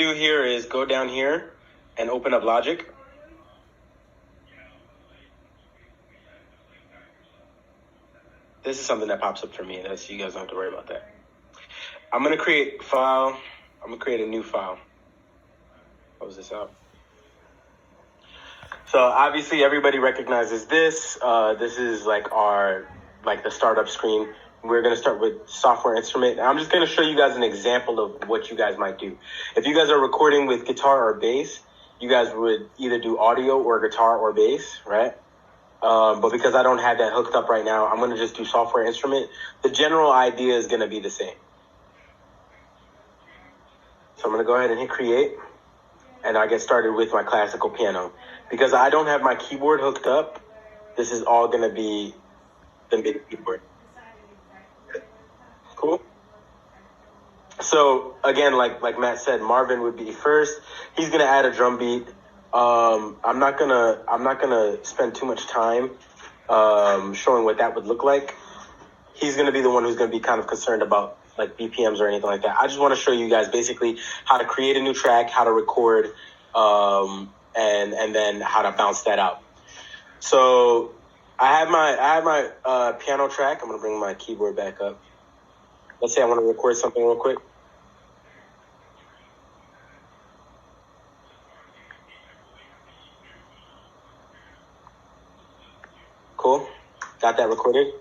do here is go down here and open up Logic. This is something that pops up for me. That's, you guys don't have to worry about that. I'm going to create file. I'm going to create a new file. Close this out. So obviously everybody recognizes this. This is like the startup screen. We're going to start with software instrument. I'm just going to show you guys an example of what you guys might do. If you guys are recording with guitar or bass, you guys would either do audio or guitar or bass, right? But because I don't have that hooked up right now, I'm going to just do software instrument. The general idea is going to be the same. So I'm going to go ahead and hit create. And I get started with my classical piano. Because I don't have my keyboard hooked up, this is all going to be the MIDI keyboard. Cool. So again, like Matt said, Marvin would be first. He's going to add a drum beat. I'm not gonna spend too much time showing what that would look like. He's gonna be the one who's gonna be kind of concerned about like BPMs or anything like that. I just want to show you guys basically how to create a new track, how to record, and then how to bounce that out. So I have my piano track. I'm gonna bring my keyboard back up. Let's say I want to record something real quick. Cool. Got that recorded.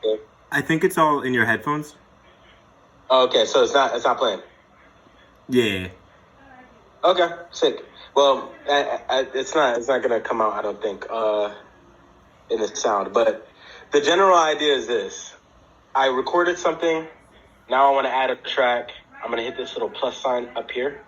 Okay. I think it's all in your headphones. Okay, so it's not playing. Yeah. Okay, sick. Well, it's not gonna come out, I don't think, in the sound. But the general idea is this: I recorded something. Now I want to add a track. I'm gonna hit this little plus sign up here,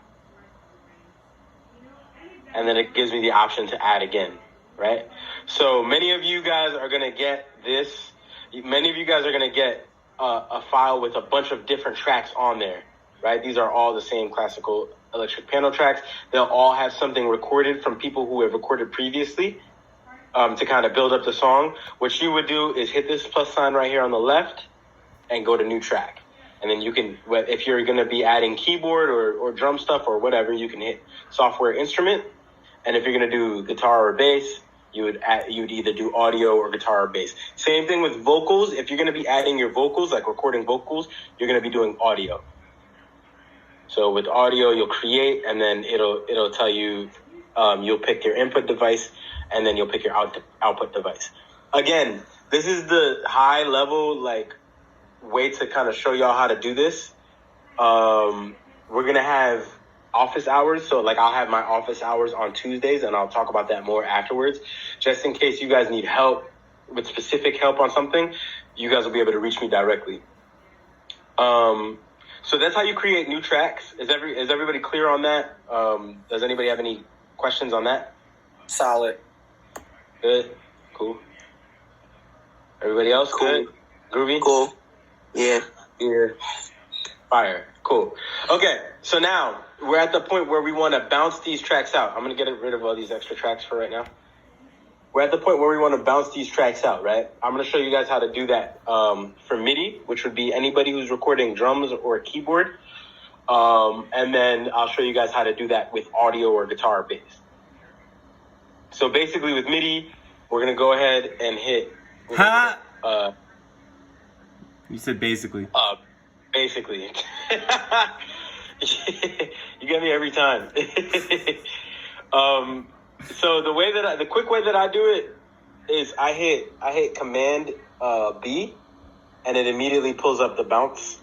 and then it gives me the option to add again, right? So many of you guys are gonna get this. Many of you guys are gonna get a file with a bunch of different tracks on there, right? These are all the same classical electric piano tracks. They'll all have something recorded from people who have recorded previously to kind of build up the song. What you would do is hit this plus sign right here on the left and go to new track. And then you can, if you're going to be adding keyboard or drum stuff or whatever, you can hit software instrument. And if you're going to do guitar or bass, you'd either do audio or guitar or bass. Same thing with vocals. If you're going to be adding your vocals, like recording vocals, you're going to be doing audio. So with audio, you'll create, and then it'll tell you, you'll pick your input device, and then you'll pick your output device. Again, this is the high level, like, way to kind of show y'all how to do this. We're going to have office hours. So like I'll have my office hours on Tuesdays, and I'll talk about that more afterwards. Just in case you guys need help with specific help on something, you guys will be able to reach me directly. So that's how you create new tracks. Is everybody clear on that? Does anybody have any questions on that? Solid. Good. Cool. Everybody else Cool. good? Groovy? Cool. Yeah. Yeah. Fire. Cool. Okay, so now we're at the point where we want to bounce these tracks out. I'm going to get rid of all these extra tracks for right now. We're at the point where we want to bounce these tracks out, right? I'm going to show you guys how to do that for MIDI, which would be anybody who's recording drums or keyboard. And then I'll show you guys how to do that with audio or guitar or bass. So basically with MIDI, we're going to go ahead and hit... You said basically. Basically. You get me every time. So the quick way that I do it is I hit Command B, and it immediately pulls up the bounce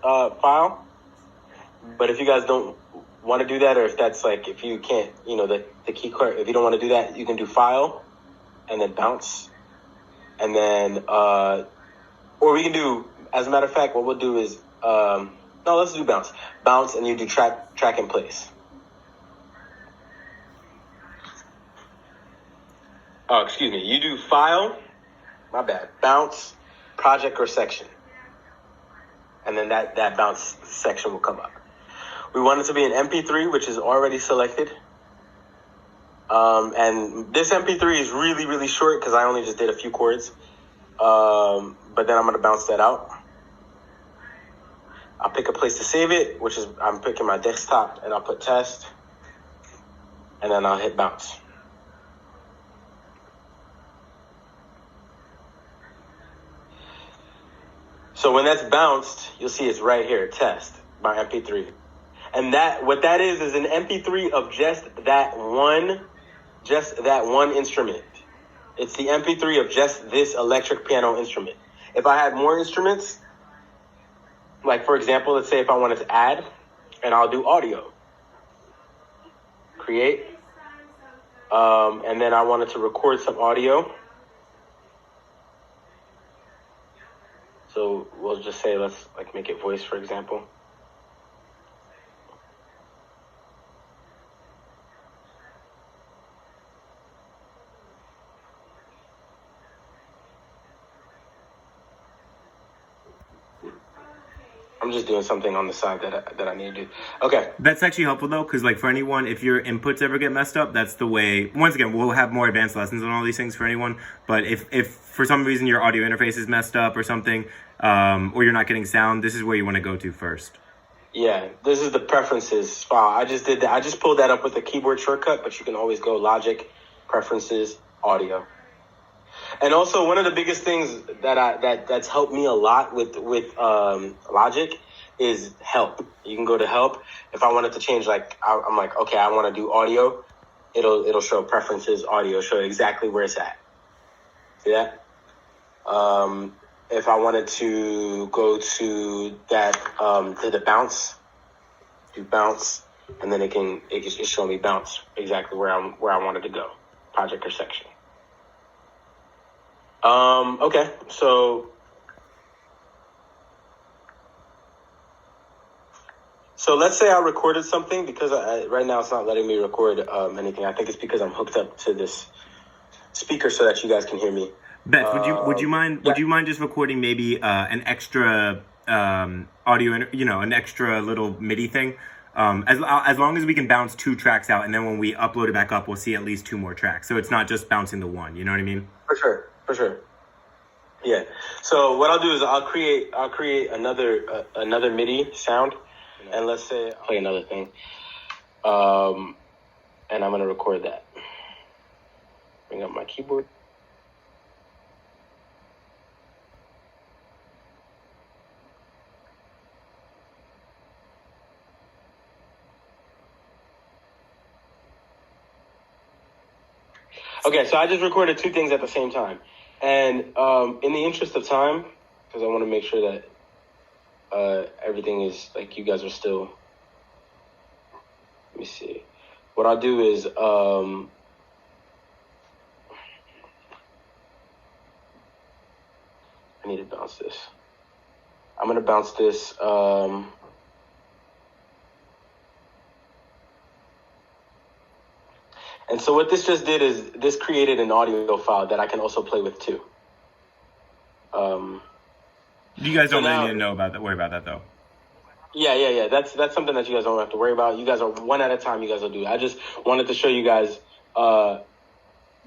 file. But if you guys don't want to do that, or if that's like, if you can't, the key card, if you don't want to do that, you can do File and then Bounce, and then or we can do, as a matter of fact, what we'll do is no, let's do bounce, and you do track in place. Oh, excuse me. You do file, my bad, bounce, project or section. And then that bounce section will come up. We want it to be an MP3, which is already selected. And this MP3 is really, really short because I only just did a few chords. But then I'm going to bounce that out. I'll pick a place to save it, which is I'm picking my desktop, and I'll put test. And then I'll hit bounce. So when that's bounced, you'll see it's right here, test by MP3. And what that is an MP3 of just that one instrument. It's the MP3 of just this electric piano instrument. If I had more instruments, like for example, let's say if I wanted to add, and I'll do audio. Create. And then I wanted to record some audio. So we'll just say, let's like make it voice, for example. I'm just doing something on the side that I need to do. Okay. That's actually helpful though, because like for anyone, if your inputs ever get messed up, that's the way. Once again, we'll have more advanced lessons on all these things for anyone. But if for some reason your audio interface is messed up or something, or you're not getting sound, this is where you want to go to first. Yeah, this is the preferences file. I just did that. I just pulled that up with a keyboard shortcut, but you can always go Logic, Preferences, Audio. And also, one of the biggest things that's helped me a lot with Logic is help. You can go to help. If I wanted to change, like I'm like, okay, I want to do audio. It'll show preferences, audio, show exactly where it's at. See that? If I wanted to go to that to the bounce, do bounce, and then it just show me bounce exactly where I wanted to go, project or section. Okay, so let's say I recorded something because right now it's not letting me record anything. I think it's because I'm hooked up to this speaker so that you guys can hear me. Beth, would you mind just recording maybe an extra audio, an extra little MIDI thing? As long as we can bounce 2 tracks out, and then when we upload it back up, we'll see at least 2 more tracks. So it's not just bouncing the one. You know what I mean? For sure. Yeah. So what I'll do is I'll create another MIDI sound, and let's say I'll play another thing, and I'm gonna record that. Bring up my keyboard. Okay, so I just recorded 2 things at the same time. And in the interest of time, because I want to make sure that everything is, like, you guys are still... Let me see. What I'll do is... I need to bounce this. I'm going to bounce this... And so what this just did is this created an audio file that I can also play with too. You guys don't really need to worry about that though. Yeah. That's something that you guys don't have to worry about. You guys are one at a time. You guys will do it. I just wanted to show you guys.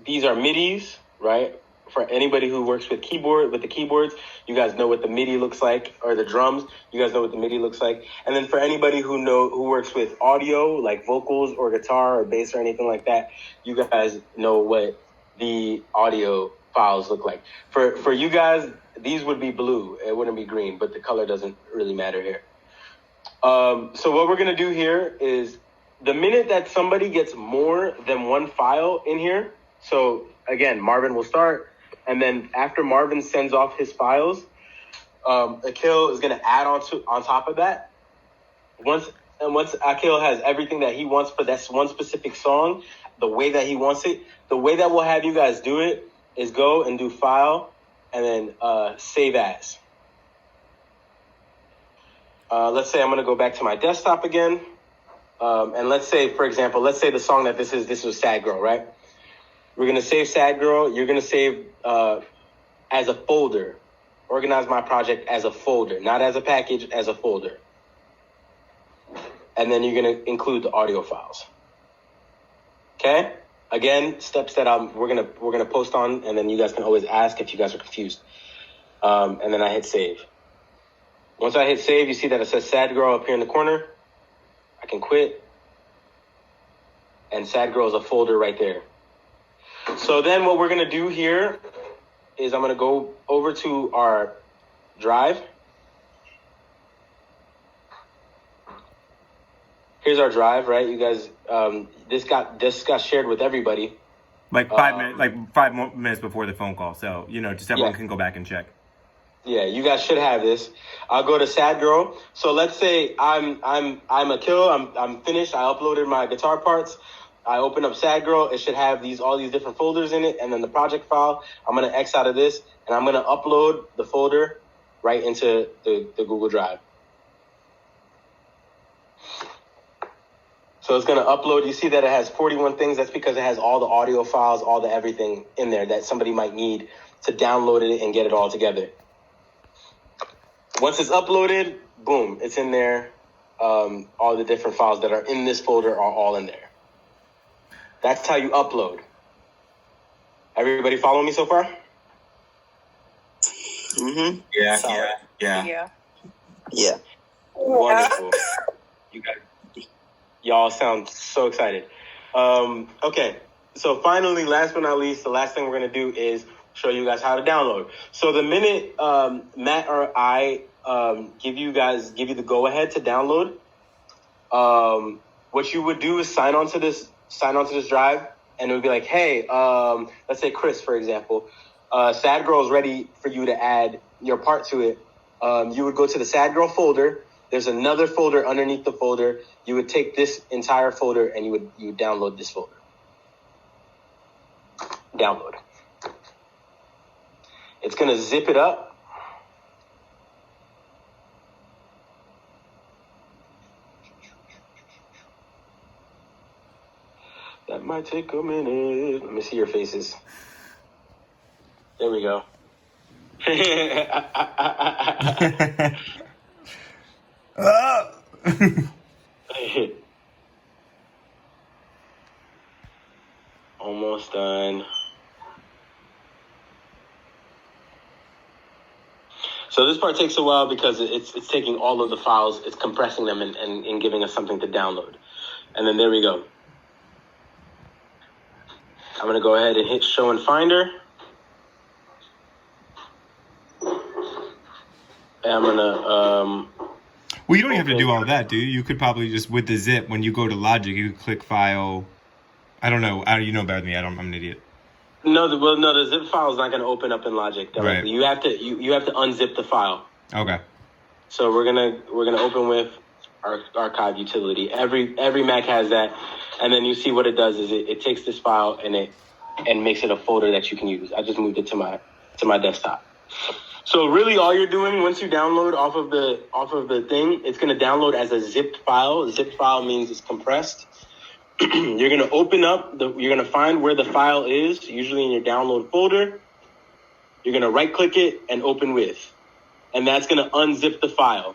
These are MIDIs, right? For anybody who works with the keyboards, you guys know what the MIDI looks like, or the drums, you guys know what the MIDI looks like. And then for anybody who works with audio, like vocals or guitar or bass or anything like that, you guys know what the audio files look like. For you guys, these would be blue. It wouldn't be green, but the color doesn't really matter here. So what we're gonna do here is the minute that somebody gets more than one file in here, so again, Marvin will start. And then after Marvin sends off his files, Akil is going to add on top of that. Once Akil has everything that he wants for that one specific song, the way that he wants it, the way that we'll have you guys do it is go and do file and then save as. Let's say I'm going to go back to my desktop again. And let's say, for example, the song that this was Sad Girl, right? We're going to save Sad Girl. You're going to save as a folder. Organize my project as a folder, not as a package, as a folder. And then you're going to include the audio files. Okay? Again, steps that we're gonna post on, and then you guys can always ask if you guys are confused. And then I hit save. Once I hit save, you see that it says Sad Girl up here in the corner. I can quit. And Sad Girl is a folder right there. So then what we're going to do here is I'm going to go over to our drive. Here's our drive, right? You guys, this got shared with everybody. Like 5 minutes, like 5 more minutes before the phone call. So, just everyone can go back and check. Yeah, you guys should have this. I'll go to Sad Girl. So let's say I'm Akil. I'm finished. I uploaded my guitar parts. I open up Sad Girl. It should have all these different folders in it, and then the project file. I'm gonna X out of this, and I'm gonna upload the folder right into the Google Drive. So it's gonna upload. You see that it has 41 things. That's because it has all the audio files, all the everything in there that somebody might need to download it and get it all together. Once it's uploaded, boom, it's in there. All the different files that are in this folder are all in there. That's how you upload. Everybody follow me so far? Mm-hmm. Yeah. Wonderful. Y'all sound so excited. Okay, so finally, last but not least, the last thing we're going to do is show you guys how to download. So the minute Matt or I give you the go ahead to download, what you would do is sign onto this drive, and it would be like, hey, let's say Chris, for example, Sad Girl is ready for you to add your part to it. You would go to the Sad Girl folder. There's another folder underneath the folder. You would take this entire folder and you would download this folder. Download. It's going to zip it up. That might take a minute. Let me see your faces. There we go. Almost done. So this part takes a while because it's taking all of the files, it's compressing them and giving us something to download. And then there we go. I'm going to go ahead and hit Show in Finder. And I'm going to... Well, you don't have to do all that, dude. You could probably just, with the zip, when you go to Logic, you could click File. I don't know. You know better than me. I'm an idiot. No, the zip file is not going to open up in Logic directly. Right. You have to unzip the file. Okay. So we're gonna open with our archive utility. Every Mac has that, and then you see what it does is it takes this file and makes it a folder that you can use. I just moved it to my desktop. So really, all you're doing once you download off of the thing, it's gonna download as a zipped file. Zipped file means it's compressed. You're going to open up, you're going to find where the file is, usually in your download folder. You're going to right click it and open with. And that's going to unzip the file.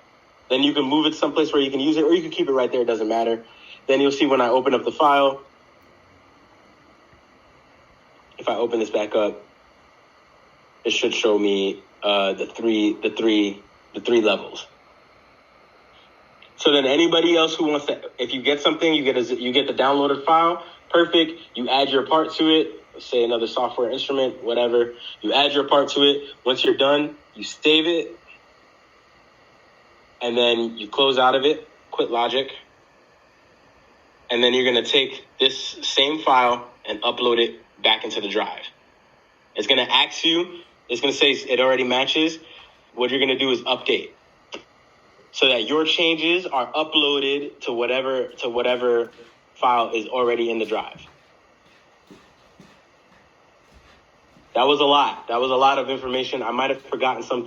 Then you can move it someplace where you can use it, or you can keep it right there, it doesn't matter. Then you'll see when I open up the file, if I open this back up, it should show me the three levels. So then anybody else who wants to, if you get something, you get the downloaded file. Perfect. You add your part to it. Say another software instrument, whatever. You add your part to it. Once you're done, you save it. And then you close out of it. Quit Logic. And then you're going to take this same file and upload it back into the drive. It's going to ask you. It's going to say it already matches. What you're going to do is update, so that your changes are uploaded to whatever file is already in the drive. That was a lot. That was a lot of information. I might have forgotten something.